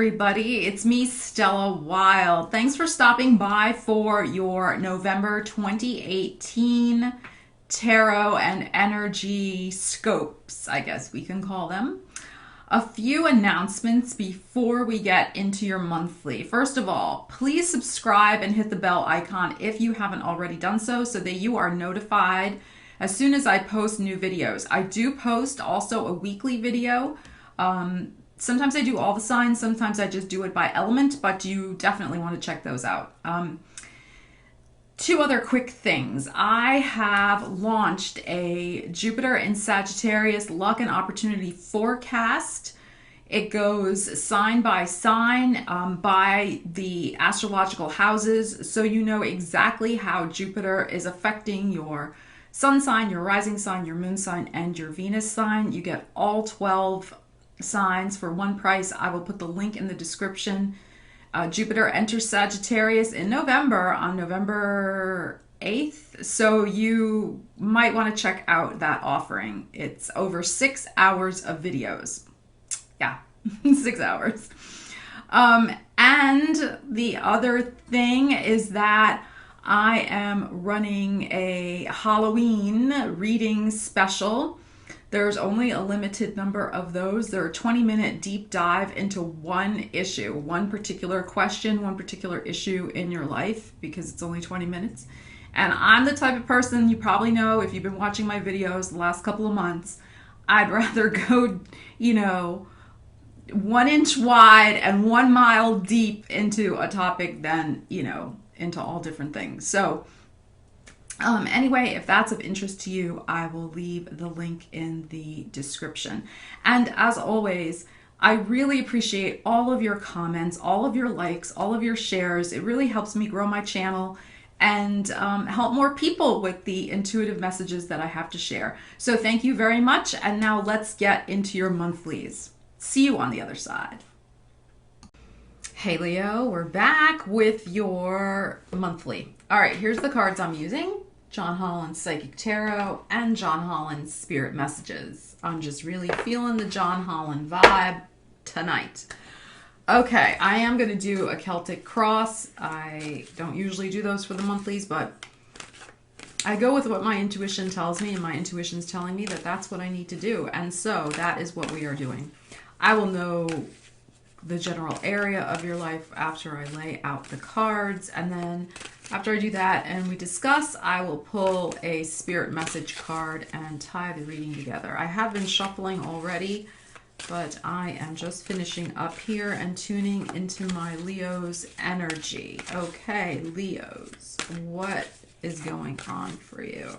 everybody. It's me, Stella Wilde. Thanks for stopping by for your November 2018 tarot and energy scopes, I guess we can call them. A few announcements before we get into your monthly. First of all, please subscribe and hit the bell icon if you haven't already done so that you are notified as soon as I post new videos. I do post also a weekly video. Sometimes I do all the signs, sometimes I just do it by element, but you definitely want to check those out. Two other quick things. I have launched a Jupiter in Sagittarius luck and opportunity forecast. It goes sign by sign by the astrological houses, so you know exactly how Jupiter is affecting your sun sign, your rising sign, your moon sign, and your Venus sign. You get all 12 signs for one price. I will put the link in the description. Jupiter enters Sagittarius in November, on November 8th, so you might want to check out that offering. It's over 6 hours of videos. Yeah, 6 hours. And the other thing is that I am running a Halloween reading special. There's only a limited number of those. They're a 20-minute deep dive into one issue, one particular question, one particular issue in your life, because it's only 20 minutes. And I'm the type of person, you probably know if you've been watching my videos the last couple of months, I'd rather go, 1 inch wide and 1 mile deep into a topic than, into all different things. So anyway, if that's of interest to you, I will leave the link in the description. And as always, I really appreciate all of your comments, all of your likes, all of your shares. It really helps me grow my channel and help more people with the intuitive messages that I have to share. So thank you very much. And now let's get into your monthlies. See you on the other side. Hey Leo, we're back with your monthly. All right, here's the cards I'm using. John Holland's Psychic Tarot and John Holland's Spirit Messages. I'm just really feeling the John Holland vibe tonight. Okay, I am going to do a Celtic cross. I don't usually do those for the monthlies, but I go with what my intuition tells me, and my intuition's telling me that that's what I need to do. And so that is what we are doing. I will know the general area of your life after I lay out the cards, and then after I do that and we discuss, I will pull a spirit message card and tie the reading together. I have been shuffling already, but I am just finishing up here and tuning into my Leo's energy. Okay, Leos, what is going on for you?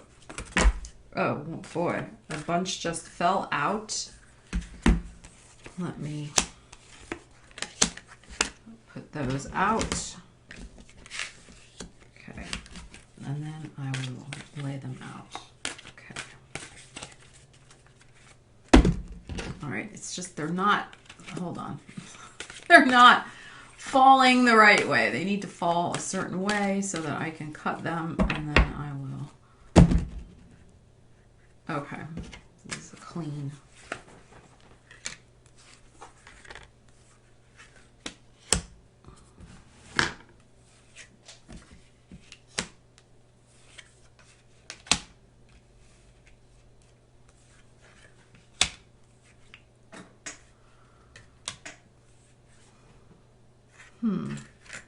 Oh boy, a bunch just fell out. Let me put those out. Okay, and then I will lay them out. Okay. All right, it's just they're not, hold on. They're not falling the right way. They need to fall a certain way so that I can cut them, and then I will. Okay, this is clean.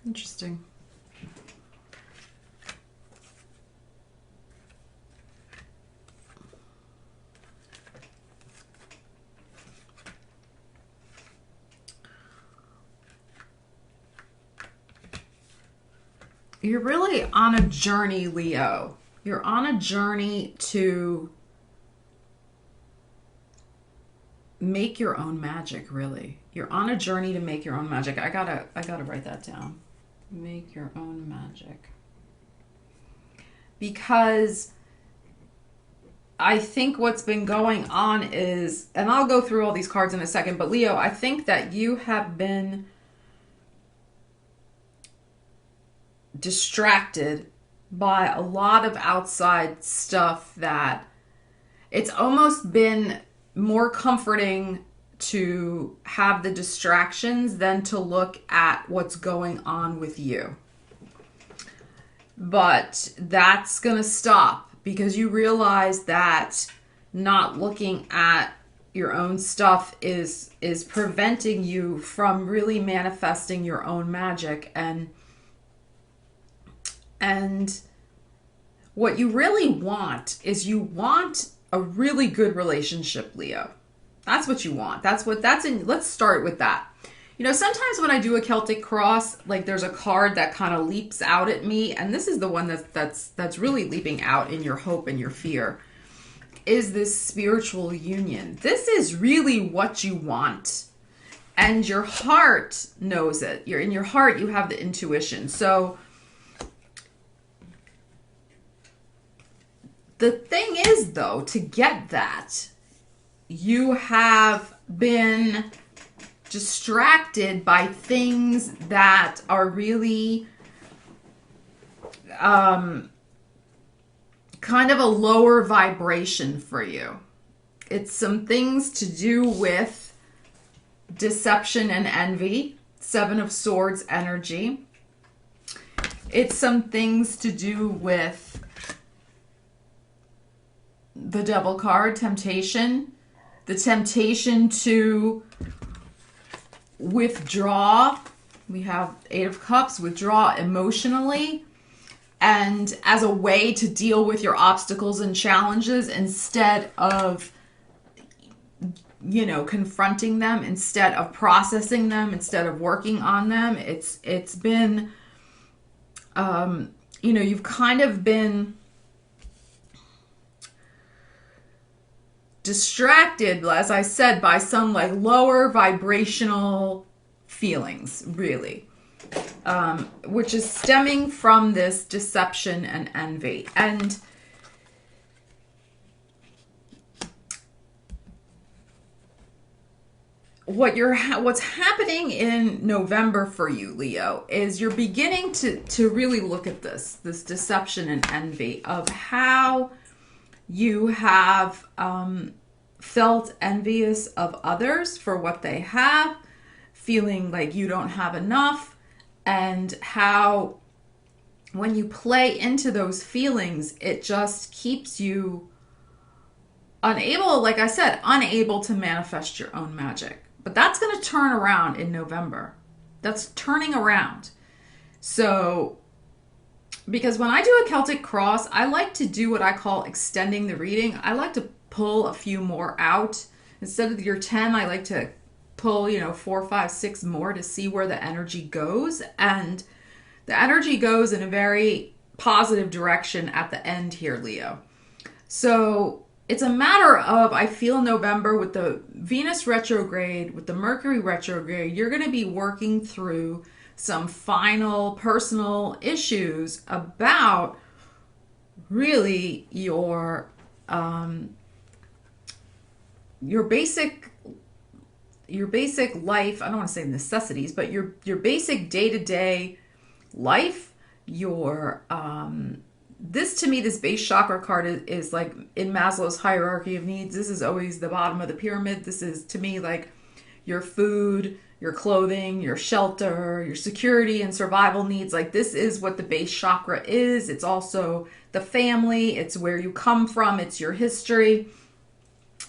Interesting. You're really on a journey, Leo. You're on a journey to make your own magic, really. You're on a journey to make your own magic. I gotta write that down. Make your own magic. Because I think what's been going on is, and I'll go through all these cards in a second, but Leo, I think that you have been distracted by a lot of outside stuff that it's almost been more comforting to have the distractions than to look at what's going on with you. But that's going to stop because you realize that not looking at your own stuff is preventing you from really manifesting your own magic. And what you really want is you want a really good relationship, Leo. That's what you want. Let's start with that. Sometimes when I do a Celtic cross, like there's a card that kind of leaps out at me, and this is the one that's really leaping out in your hope and your fear, is this spiritual union. This is really what you want. And your heart knows it. In your heart, you have the intuition. So the thing is, though, to get that, you have been distracted by things that are really kind of a lower vibration for you. It's some things to do with deception and envy, Seven of Swords energy. It's some things to do with the Devil card, temptation, the temptation to withdraw. We have Eight of Cups, withdraw emotionally, and as a way to deal with your obstacles and challenges instead of confronting them, instead of processing them, instead of working on them. It's been you've kind of been distracted, as I said, by some like lower vibrational feelings, really, which is stemming from this deception and envy. And what's happening in November for you, Leo, is you're beginning to really look at this deception and envy of how you have felt envious of others for what they have, feeling like you don't have enough, and how when you play into those feelings, it just keeps you unable, like I said, unable to manifest your own magic. But that's going to turn around in November. That's turning around. So because when I do a Celtic cross, I like to do what I call extending the reading. I like to pull a few more out. Instead of your 10, I like to pull, 4, 5, 6 more to see where the energy goes. And the energy goes in a very positive direction at the end here, Leo. So it's a matter of, I feel November with the Venus retrograde, with the Mercury retrograde, you're going to be working through some final personal issues about really your basic life. I don't want to say necessities, but your basic day-to-day life, your this to me, this base chakra card is like in Maslow's hierarchy of needs. This is always the bottom of the pyramid. This is to me like your food, your clothing, your shelter, your security and survival needs. Like this is what the base chakra is. It's also the family. It's where you come from. It's your history.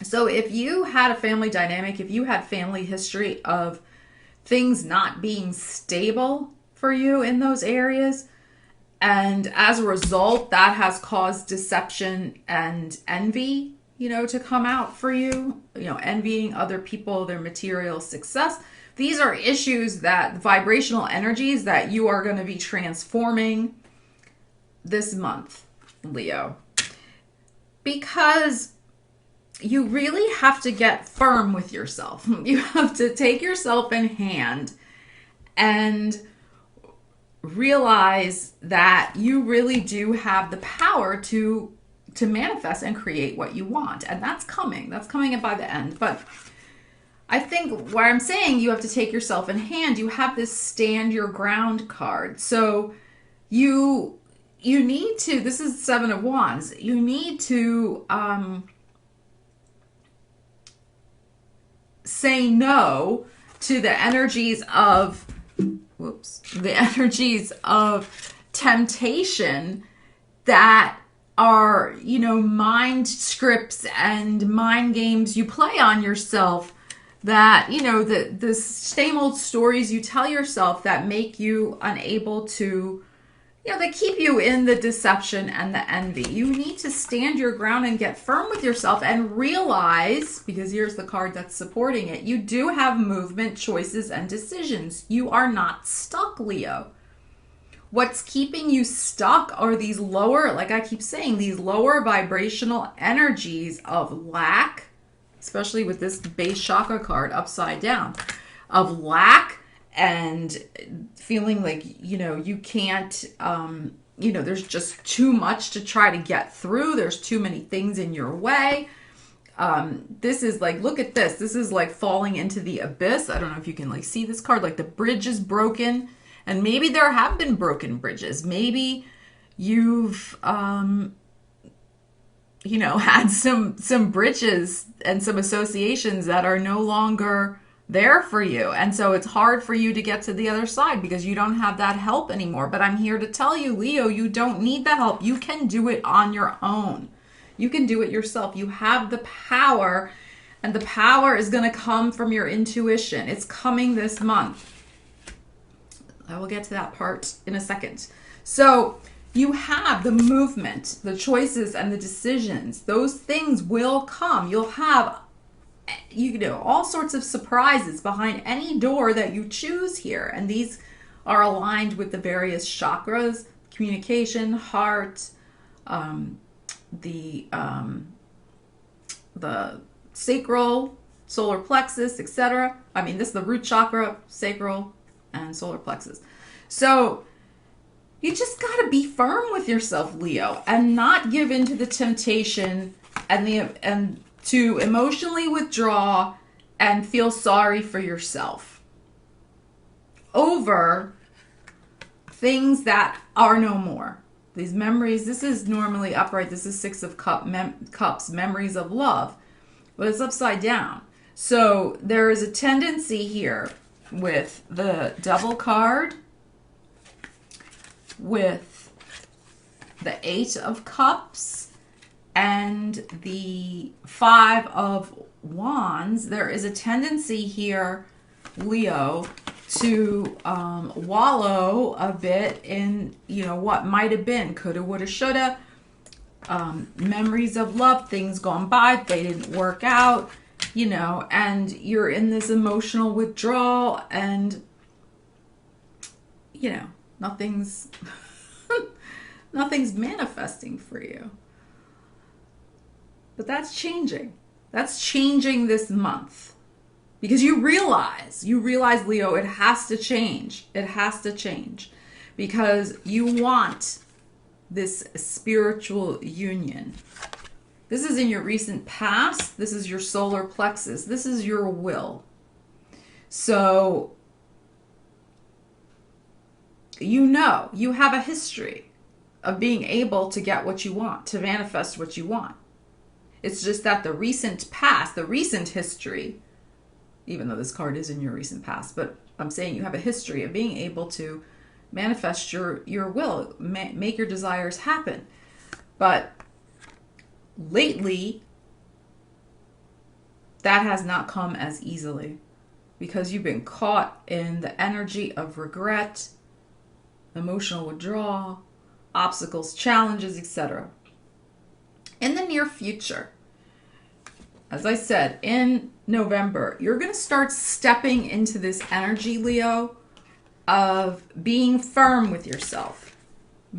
So if you had a family dynamic, if you had family history of things not being stable for you in those areas, and as a result, that has caused deception and envy, to come out for you, envying other people, their material success. These are issues that vibrational energies that you are going to be transforming this month, Leo, because you really have to get firm with yourself. You have to take yourself in hand and realize that you really do have the power to manifest and create what you want. And that's coming by the end. But I think where I'm saying you have to take yourself in hand, you have this stand your ground card. So you need to, this is Seven of Wands, you need to say no to the energies of, temptation that are, mind scripts and mind games you play on yourself, that, the same old stories you tell yourself that make you unable to, they keep you in the deception and the envy. You need to stand your ground and get firm with yourself and realize, because here's the card that's supporting it, you do have movement, choices, and decisions. You are not stuck, Leo. What's keeping you stuck are these lower, like I keep saying, these lower vibrational energies of lack, especially with this base chakra card upside down, of lack and feeling like, you can't, there's just too much to try to get through. There's too many things in your way. This is like, look at this. This is like falling into the abyss. I don't know if you can like see this card, like the bridge is broken. And maybe there have been broken bridges. Maybe you've, had some bridges and some associations that are no longer there for you. And so it's hard for you to get to the other side because you don't have that help anymore. But I'm here to tell you, Leo, you don't need the help. You can do it on your own. You can do it yourself. You have the power, and the power is going to come from your intuition. It's coming this month. I will get to that part in a second. So you have the movement, the choices, and the decisions. Those things will come. You'll have, all sorts of surprises behind any door that you choose here. And these are aligned with the various chakras: communication, heart, the sacral, solar plexus, etc. This is the root chakra, sacral, and solar plexus. So you just got to be firm with yourself, Leo, and not give in to the temptation and to emotionally withdraw and feel sorry for yourself over things that are no more. These memories, this is normally upright. This is Six of Cups, memories of love, but it's upside down. So there is a tendency here with the Devil card, with the Eight of Cups, and the Five of Wands. There is a tendency here, Leo, to wallow a bit in, what might have been, coulda, woulda, shoulda, memories of love, things gone by, they didn't work out, and you're in this emotional withdrawal, and, nothing's manifesting for you. But that's changing. That's changing this month. Because you realize, Leo, it has to change. It has to change. Because you want this spiritual union. This is in your recent past. This is your solar plexus. This is your will. So, you have a history of being able to get what you want, to manifest what you want. It's just that the recent past, the recent history, even though this card is in your recent past, but I'm saying you have a history of being able to manifest your will, make your desires happen. But lately, that has not come as easily because you've been caught in the energy of regret, emotional withdrawal, obstacles, challenges, etc. In the near future, as I said, in November, you're going to start stepping into this energy, Leo, of being firm with yourself.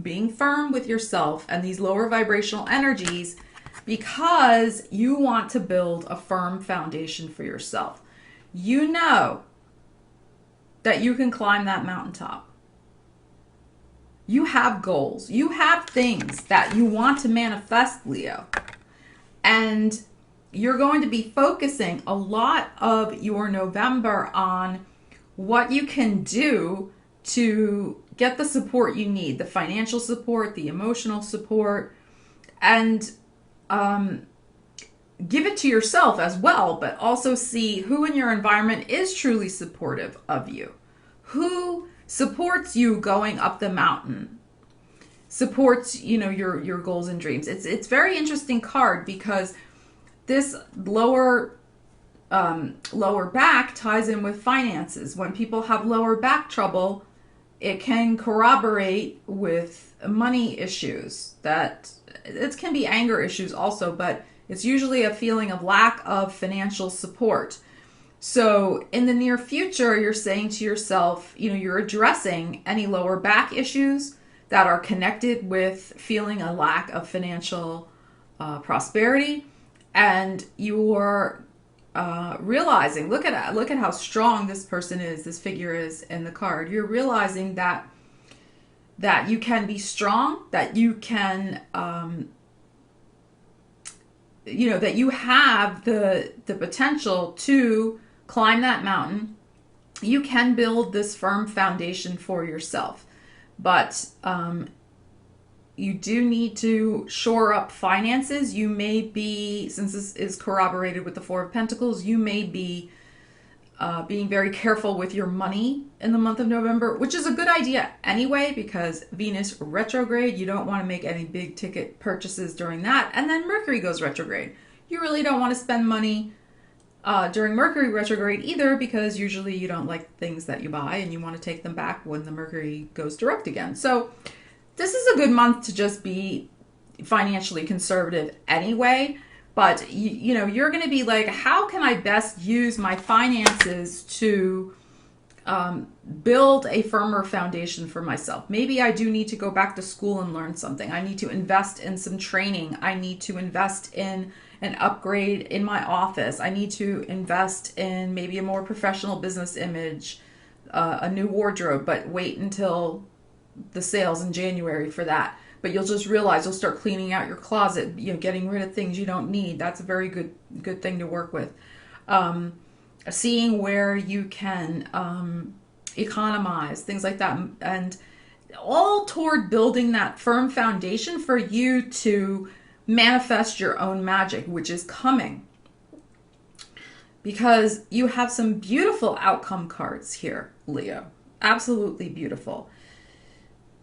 Being firm with yourself and these lower vibrational energies because you want to build a firm foundation for yourself. You know that you can climb that mountaintop. You have goals. You have things that you want to manifest, Leo. And you're going to be focusing a lot of your November on what you can do to get the support you need, the financial support, the emotional support, and give it to yourself as well, but also see who in your environment is truly supportive of you. Who supports you going up the mountain, supports, your goals and dreams. It's very interesting card because this lower back ties in with finances. When people have lower back trouble, it can corroborate with money issues. That it can be anger issues also, but it's usually a feeling of lack of financial support. So in the near future, you're saying to yourself, you're addressing any lower back issues that are connected with feeling a lack of financial prosperity, and you're realizing, look at how strong this person is, this figure is in the card. You're realizing that you can be strong, that you can, that you have the potential to climb that mountain. You can build this firm foundation for yourself, but you do need to shore up finances. You may be, since this is corroborated with the Four of Pentacles, you may be being very careful with your money in the month of November, which is a good idea anyway, because Venus retrograde, you don't want to make any big ticket purchases during that. And then Mercury goes retrograde. You really don't want to spend money during Mercury retrograde either, because usually you don't like things that you buy and you want to take them back when the Mercury goes direct again. So this is a good month to just be financially conservative anyway. But you're going to be like, how can I best use my finances to build a firmer foundation for myself? Maybe I do need to go back to school and learn something. I need to invest in some training. I need to invest in an upgrade in my office. I need to invest in maybe a more professional business image, a new wardrobe, but wait until the sales in January for that. But you'll just realize you'll start cleaning out your closet, getting rid of things you don't need. That's a very good thing to work with. Seeing where you can economize, things like that, and all toward building that firm foundation for you to manifest your own magic, which is coming. Because you have some beautiful outcome cards here, Leo. Absolutely beautiful.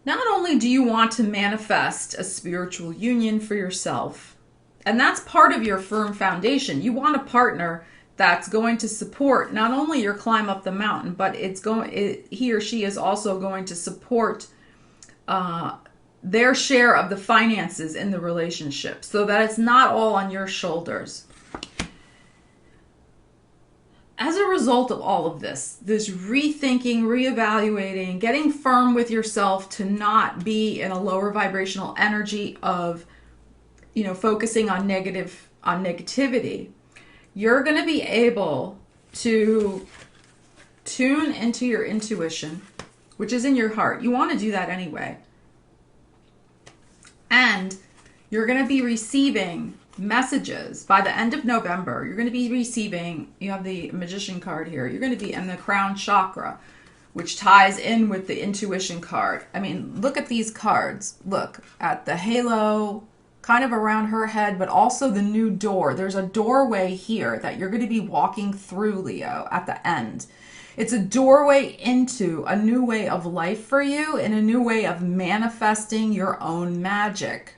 Not only do you want to manifest a spiritual union for yourself, and that's part of your firm foundation. You want a partner that's going to support not only your climb up the mountain, but he or she is also going to support their share of the finances in the relationship, so that it's not all on your shoulders. As a result of all of this rethinking, reevaluating, getting firm with yourself to not be in a lower vibrational energy of, focusing on negativity, you're going to be able to tune into your intuition, which is in your heart. You want to do that anyway. And you're going to be receiving messages by the end of November. You're going to be receiving, you have the Magician card here, you're going to be in the crown chakra, which ties in with the intuition card. I mean, look at these cards. Look at the halo kind of around her head, but also the new door. There's a doorway here that you're going to be walking through, Leo, at the end. It's a doorway into a new way of life for you and a new way of manifesting your own magic.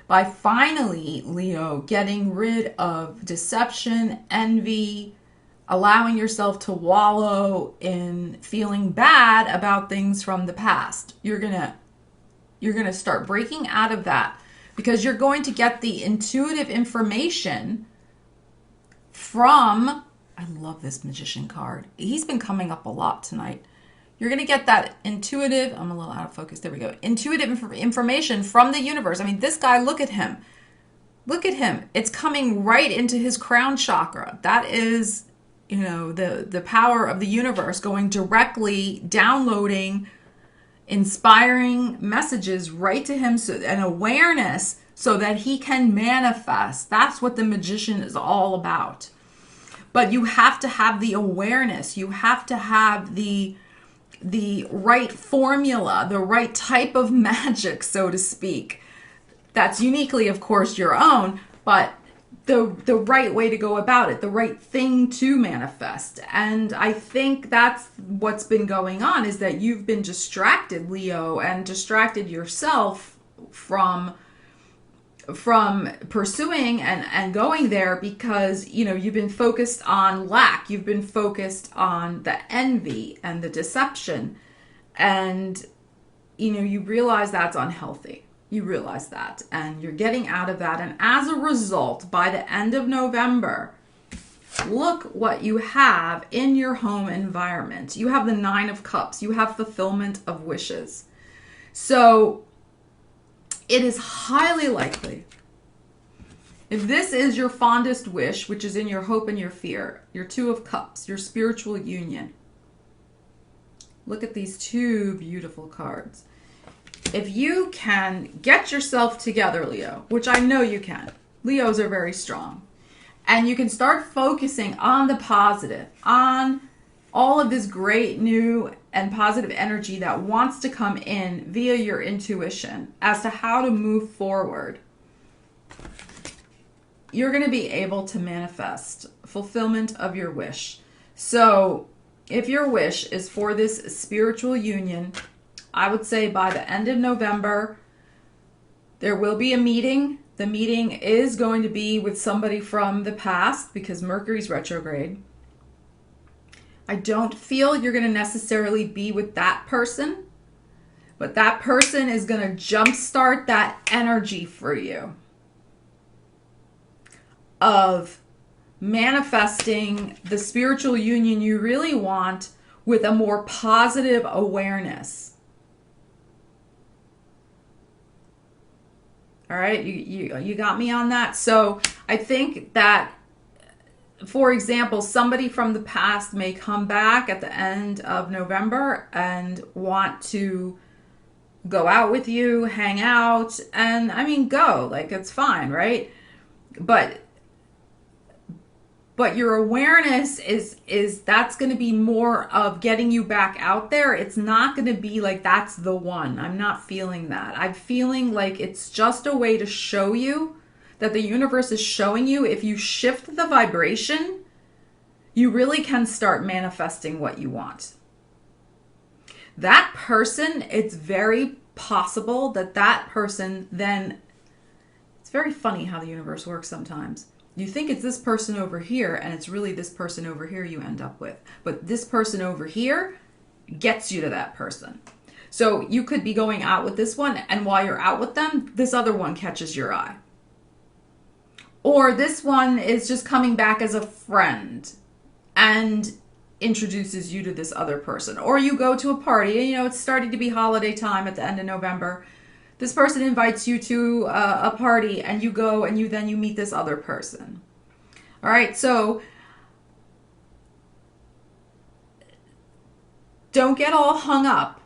By finally, Leo, getting rid of deception, envy, allowing yourself to wallow in feeling bad about things from the past. You're gonna start breaking out of that, because you're going to get the intuitive information from, I love this Magician card. He's been coming up a lot tonight. You're going to get that intuitive, I'm a little out of focus, there we go, intuitive information from the universe. I mean, this guy, look at him. Look at him. It's coming right into his crown chakra. That is, the power of the universe going directly, downloading, inspiring messages right to him, so an awareness so that he can manifest. That's what the Magician is all about. But you have to have the awareness. You have to have the right formula, the right type of magic, so to speak, that's uniquely, of course, your own, but the right way to go about it, the right thing to manifest. And I think that's what's been going on, is that you've been distracted, Leo, and distracted yourself from pursuing and going there, because you've been focused on lack, you've been focused on the envy and the deception, and you realize that's unhealthy. You realize that, and you're getting out of that. And as a result, by the end of November, look what you have in your home environment. You have the 9 of Cups. You have fulfillment of wishes. So it is highly likely, if this is your fondest wish, which is in your hope and your fear, your 2 of Cups, your spiritual union. Look at these 2 beautiful cards. If you can get yourself together, Leo, which I know you can. Leos are very strong. And you can start focusing on the positive, on all of this great new and positive energy that wants to come in via your intuition as to how to move forward. You're going to be able to manifest fulfillment of your wish. So if your wish is for this spiritual union, I would say by the end of November, there will be a meeting. The meeting is going to be with somebody from the past, because Mercury's retrograde. I don't feel you're going to necessarily be with that person, but that person is going to jumpstart that energy for you of manifesting the spiritual union you really want with a more positive awareness. All right, you got me on that. So I think that, for example, somebody from the past may come back at the end of November and want to go out with you, hang out, and I mean, go, like, it's fine, right? But your awareness is that's going to be more of getting you back out there. It's not going to be like that's the one. I'm not feeling that. I'm feeling like it's just a way to show you that the universe is showing you, if you shift the vibration, you really can start manifesting what you want. That person, it's very possible that that person then, it's very funny how the universe works sometimes. You think it's this person over here, and it's really this person over here you end up with. But this person over here gets you to that person. So you could be going out with this one, and while you're out with them, this other one catches your eye. Or this one is just coming back as a friend and introduces you to this other person. Or you go to a party, and it's starting to be holiday time at the end of November. This person invites you to a party, and you go, and you meet this other person. All right, so don't get all hung up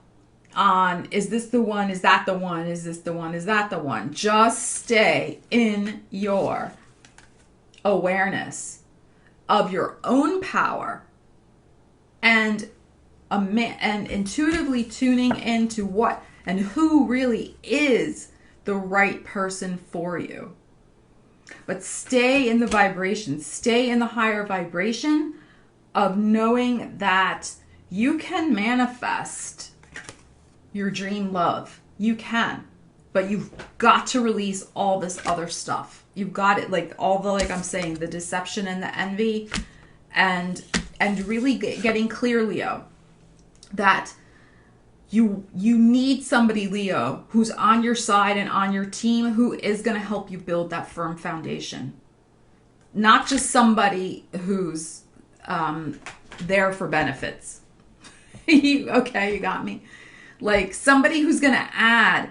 on, is this the one, is that the one, is this the one, is that the one. Just stay in your awareness of your own power and intuitively tuning into what and who really is the right person for you. But stay in the vibration, stay in the higher vibration of knowing that you can manifest your dream love. You can, but you've got to release all this other stuff. You've got it, like all the, like I'm saying, the deception and the envy, and really getting clear, Leo, that you need somebody, Leo, who's on your side and on your team, who is going to help you build that firm foundation. Not just somebody who's there for benefits. Okay, you got me. Like somebody who's going to add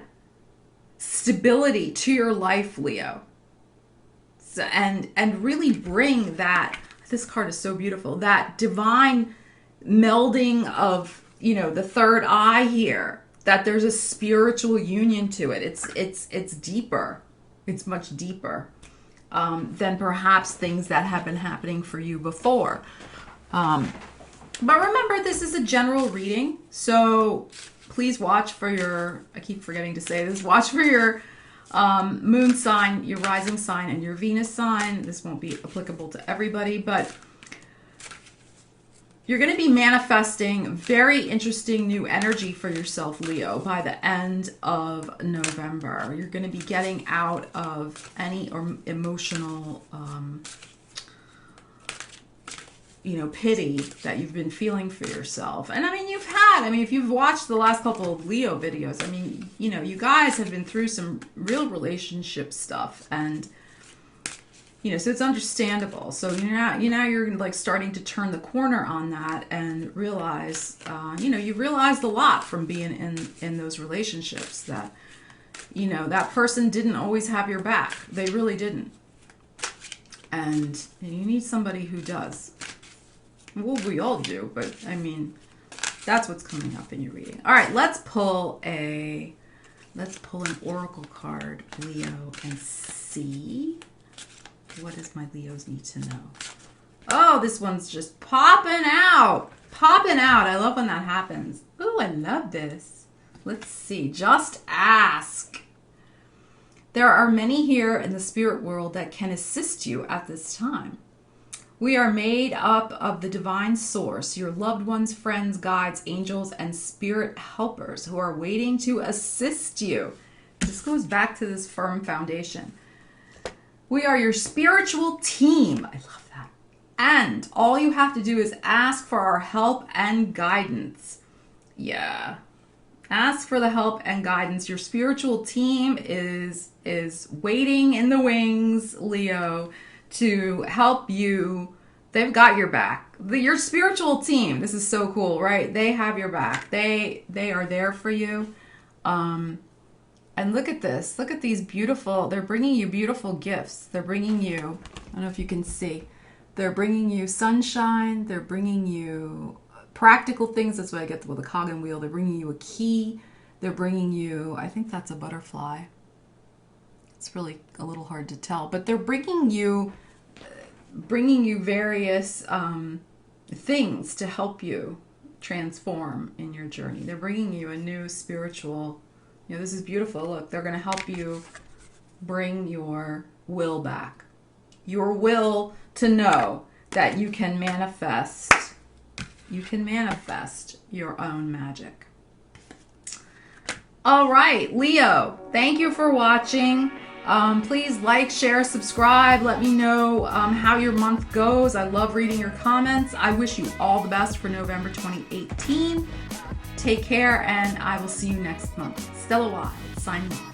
stability to your life, Leo. So, and really bring that, this card is so beautiful, that divine melding of, the third eye here, that there's a spiritual union to it. It's deeper. It's much deeper than perhaps things that have been happening for you before. But remember, this is a general reading, so please watch for your, I keep forgetting to say this, watch for your Moon sign, your rising sign, and your Venus sign. This won't be applicable to everybody, but you're going to be manifesting very interesting new energy for yourself, Leo, by the end of November. You're going to be getting out of any emotional, pity that you've been feeling for yourself. And I mean, if you've watched the last couple of Leo videos, I mean, you guys have been through some real relationship stuff, and so it's understandable. So you're like starting to turn the corner on that and realize, you realized a lot from being in those relationships that, that person didn't always have your back. They really didn't. And you need somebody who does. Well, we all do, but I mean, that's what's coming up in your reading. All right, let's pull an oracle card, Leo, and see. What does my Leos need to know? Oh, this one's just popping out. Popping out. I love when that happens. Oh, I love this. Let's see. Just ask. There are many here in the spirit world that can assist you at this time. We are made up of the divine source, your loved ones, friends, guides, angels, and spirit helpers who are waiting to assist you. This goes back to this firm foundation. We are your spiritual team. I love that. And all you have to do is ask for our help and guidance. Yeah. Ask for the help and guidance. Your spiritual team is waiting in the wings, Leo, to help you. They've got your back. Your spiritual team, this is so cool, right? They have your back. They are there for you. And look at this. Look at these beautiful, they're bringing you beautiful gifts. They're bringing you, I don't know if you can see, they're bringing you sunshine. They're bringing you practical things. That's what I get with a cog and wheel. They're bringing you a key. They're bringing you, I think that's a butterfly. It's really a little hard to tell, but they're bringing you various things to help you transform in your journey. They're bringing you a new spiritual, this is beautiful. Look, they're going to help you bring your will back. Your will to know that you can manifest your own magic. All right, Leo, thank you for watching. Please like, share, subscribe. Let me know how your month goes. I love reading your comments. I wish you all the best for November 2018. Take care, and I will see you next month. Stella Wilde, signing off.